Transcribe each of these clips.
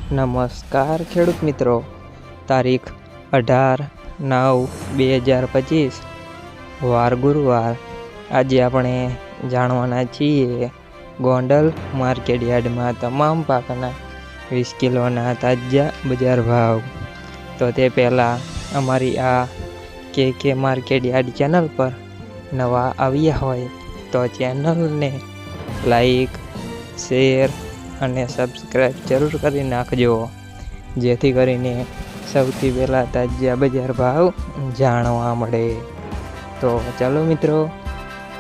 નમસ્કાર ખેડૂત મિત્રો, તારીખ 18/9/2025 વાર ગુરુવાર। આજે આપણે જાણવાના છીએ ગોંડલ માર્કેટ યાર્ડમાં તમામ પાકના 20 કિલોના તાજા બજાર ભાવ। તો તે પહેલાં અમારી આ કે માર્કેટ યાર્ડ ચેનલ પર નવા આવ્યા હોય તો ચેનલને લાઈક, શેર અને સબસ્ક્રાઈબ જરૂર કરી નાખજો, જેથી કરીને સૌથી પહેલાં તાજા બજાર ભાવ જાણવા મળે। તો ચાલો મિત્રો,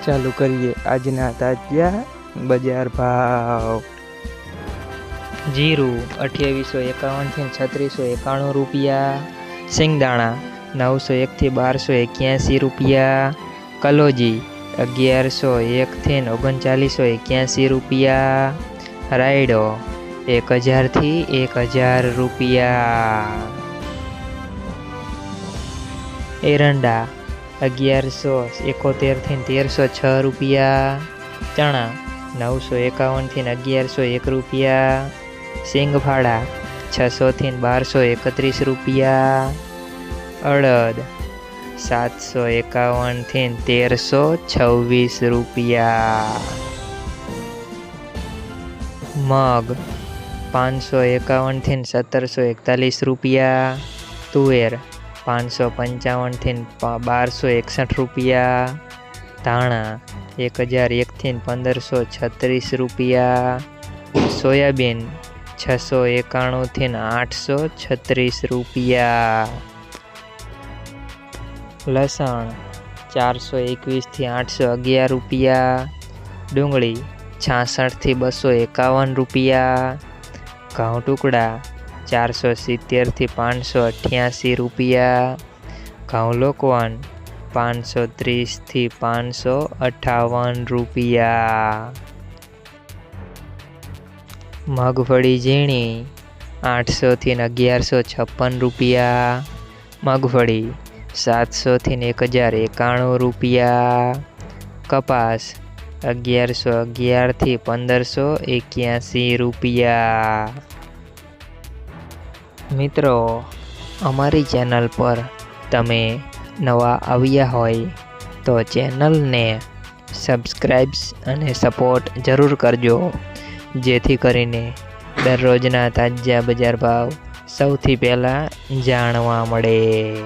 ચાલુ કરીએ આજના તાજા બજાર ભાવ। જીરું 2851 થી 3691 રૂપિયા, સિંગદાણા 901 થી 1281 રૂપિયા, કલોજી 1101 થી 3981 રૂપિયા, રાયડો 1000 થી 1000 રૂપિયા, એરંડા 1171 થી 1306 રૂપિયા, ચણા 951 થી 1101 રૂપિયા, સિંગફાળા 600 થી 1231 રૂપિયા, અડદ 751 થી 1326 રૂપિયા, મગ 551 થી 1741 રૂપિયા, તુવેર 555 થી 1261 રૂપિયા, ધાણા 1001 થી 1536 રૂપિયા, સોયાબીન 691 થી 836 રૂપિયા, લસણ 421 થી 811 રૂપિયા, ડુંગળી 66 થી 251 રૂપિયા, ઘઉં ટુકડા 470 થી 588 રૂપિયા, ઘઉં લોકવન 530 થી 558 રૂપિયા, મગફળી ઝીણી 800 થી 1156 રૂપિયા, મગફળી 700 થી 1091 રૂપિયા, કપાસ 1111 થી 1581 રૂપિયા। મિત્રો, અમારી ચેનલ પર તમે નવા આવ્યા હોય તો ચેનલને સબસ્ક્રાઈબ અને સપોર્ટ જરૂર કરજો, જેથી કરીને દરરોજના તાજા બજાર ભાવ સૌથી પહેલાં જાણવા મળે।